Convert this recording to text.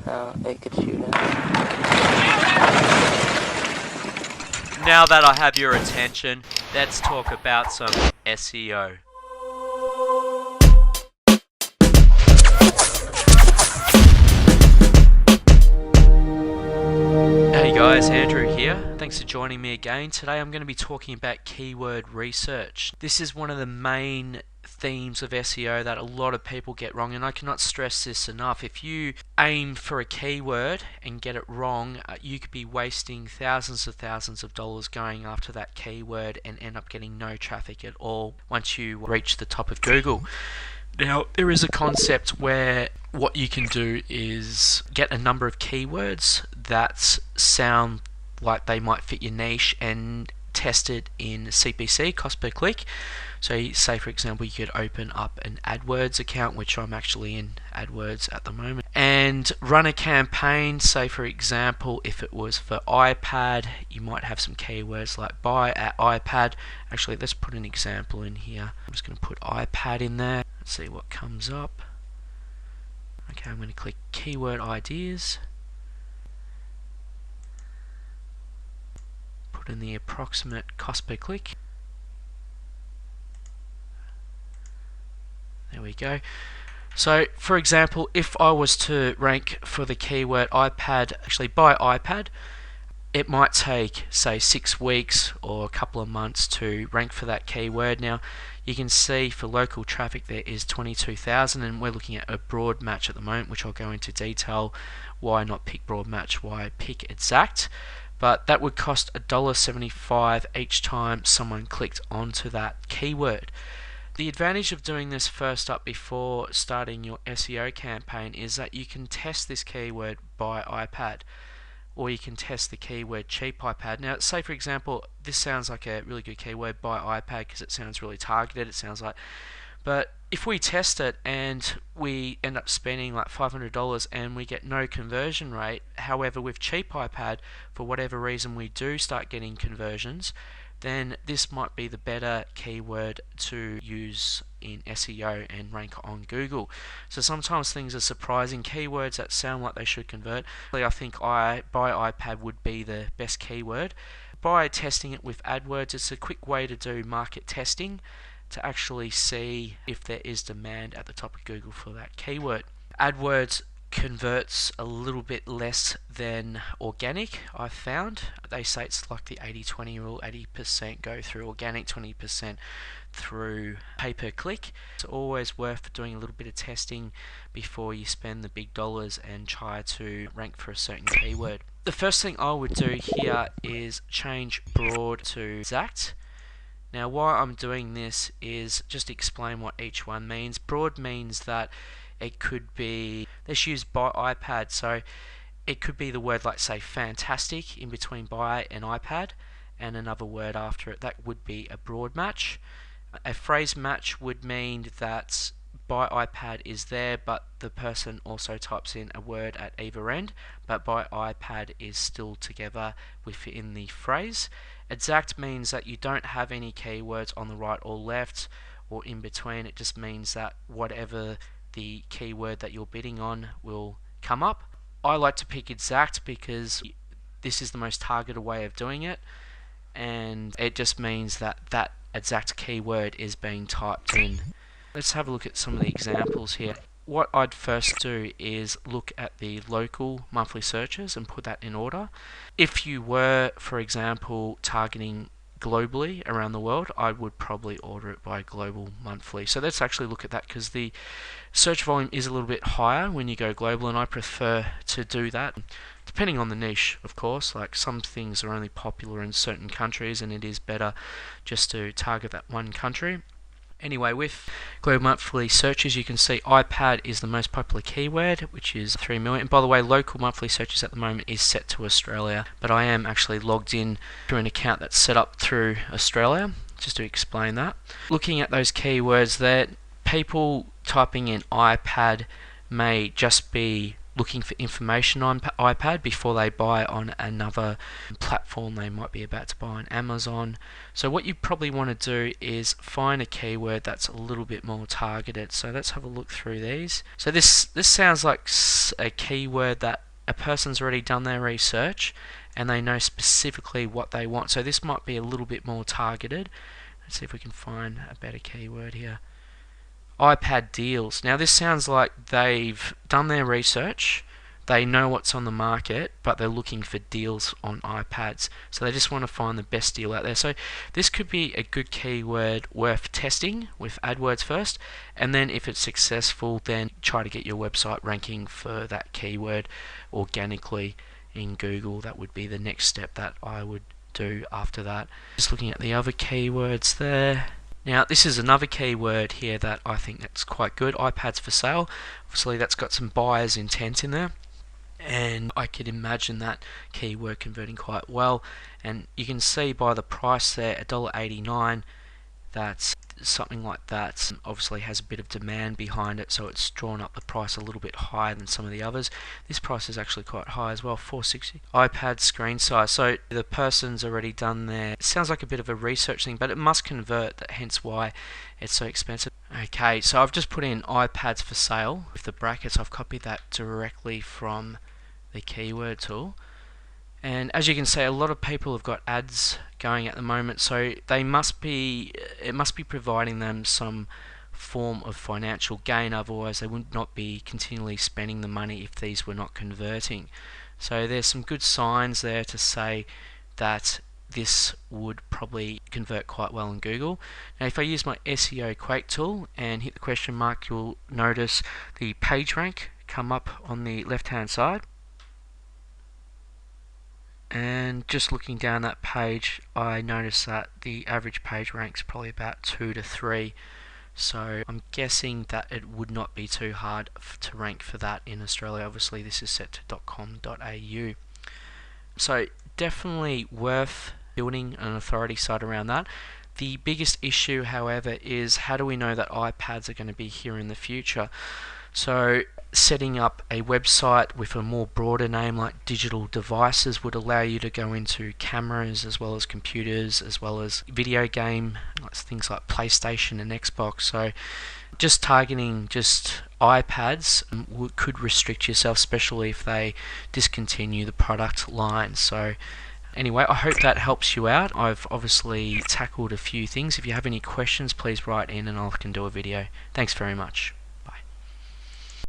It could shoot us. Now that I have your attention, let's talk about some SEO. Hey guys, Andrew here. Thanks for joining me again. Today I'm going to be talking about keyword research. This is one of the main themes of SEO that a lot of people get wrong, and I cannot stress this enough. If you aim for a keyword and get it wrong, you could be wasting thousands of dollars going after that keyword and end up getting no traffic at all once you reach the top of Google. Now, there is a concept where what you can do is get a number of keywords that sound like they might fit your niche and test it in CPC, cost per click. So say for example you could open up an AdWords account, which I'm actually in AdWords at the moment, and run a campaign. Say for example if it was for iPad, you might have some keywords like buy at iPad. Actually, let's put an example in here. I'm just going to put iPad in there. Let's see what comes up. Okay, I'm going to click keyword ideas. Put in the approximate cost per click. There we go. So for example, if I was to rank for the keyword iPad, actually buy iPad, it might take say 6 weeks or a couple of months to rank for that keyword. Now you can see for local traffic there is 22,000, and we're looking at a broad match at the moment, which I'll go into detail why not pick broad match, why pick exact. But that would cost $1.75 each time someone clicked onto that keyword. The advantage of doing this first up before starting your SEO campaign is that you can test this keyword by iPad, or you can test the keyword cheap iPad. Now say for example this sounds like a really good keyword by iPad because it sounds really targeted, it sounds like, but if we test it and we end up spending like $500 and we get no conversion rate, however with cheap iPad for whatever reason we do start getting conversions, then this might be the better keyword to use in SEO and rank on Google. So sometimes things are surprising. Keywords that sound like they should convert, I think buy iPad would be the best keyword. By testing it with AdWords, it's a quick way to do market testing to actually see if there is demand at the top of Google for that keyword. AdWords converts a little bit less than organic, I've found. They say it's like the 80-20 rule, 80% go through organic, 20% through pay per click. It's always worth doing a little bit of testing before you spend the big dollars and try to rank for a certain keyword. The first thing I would do here is change broad to exact. Now why I'm doing this is just explain what each one means. Broad means that it could be, let's use buy iPad, so it could be the word like say fantastic in between buy and iPad and another word after it. That would be a broad match. A phrase match would mean that buy iPad is there but the person also types in a word at either end, but buy iPad is still together within the phrase. Exact means that you don't have any keywords on the right or left or in between. It just means that whatever the keyword that you're bidding on will come up. I like to pick exact because this is the most targeted way of doing it, and it just means that that exact keyword is being typed in. Let's have a look at some of the examples here. What I'd first do is look at the local monthly searches and put that in order. If you were, for example, targeting globally around the world, I would probably order it by global monthly. So let's actually look at that because the search volume is a little bit higher when you go global, and I prefer to do that depending on the niche, of course. Like some things are only popular in certain countries and it is better just to target that one country. Anyway, with global monthly searches, you can see iPad is the most popular keyword, which is 3 million. And by the way, local monthly searches at the moment is set to Australia, but I am actually logged in through an account that's set up through Australia, just to explain that. Looking at those keywords there, people typing in iPad may just be looking for information on iPad before they buy on another platform they might be about to buy on Amazon. So what you probably want to do is find a keyword that's a little bit more targeted. So let's have a look through these. So this sounds like a keyword that a person's already done their research and they know specifically what they want. So this might be a little bit more targeted. Let's see if we can find a better keyword here. iPad deals. Now this sounds like they've done their research, they know what's on the market, but they're looking for deals on iPads. So they just want to find the best deal out there. So this could be a good keyword worth testing with AdWords first, and then if it's successful, then try to get your website ranking for that keyword organically in Google. That would be the next step that I would do after that. Just looking at the other keywords there. Now this is another keyword here that I think that's quite good. iPads for sale. Obviously that's got some buyer's intent in there, and I could imagine that keyword converting quite well. And you can see by the price there, $1.89, that something like that obviously has a bit of demand behind it, so it's drawn up the price a little bit higher than some of the others. This price is actually quite high as well, $4.60. iPad screen size, so the person's already done their, it sounds like a bit of a research thing, but it must convert, that hence why it's so expensive. Okay, so I've just put in iPads for sale with the brackets. I've copied that directly from the keyword tool. And as you can see, a lot of people have got ads going at the moment, so it must be providing them some form of financial gain, otherwise they would not be continually spending the money if these were not converting. So there's some good signs there to say that this would probably convert quite well in Google. Now if I use my SEO Quake tool and hit the question mark, you'll notice the page rank come up on the left hand side. And just looking down that page, I noticed that the average page rank is probably about 2 to 3. So I'm guessing that it would not be too hard to rank for that in Australia. Obviously this is set to .com.au. So definitely worth building an authority site around that. The biggest issue, however, is how do we know that iPads are going to be here in the future? So setting up a website with a more broader name like digital devices would allow you to go into cameras as well as computers as well as video game, things like PlayStation and Xbox. So just targeting just iPads could restrict yourself, especially if they discontinue the product line. So anyway, I hope that helps you out. I've obviously tackled a few things. If you have any questions, please write in and I can do a video. Thanks very much.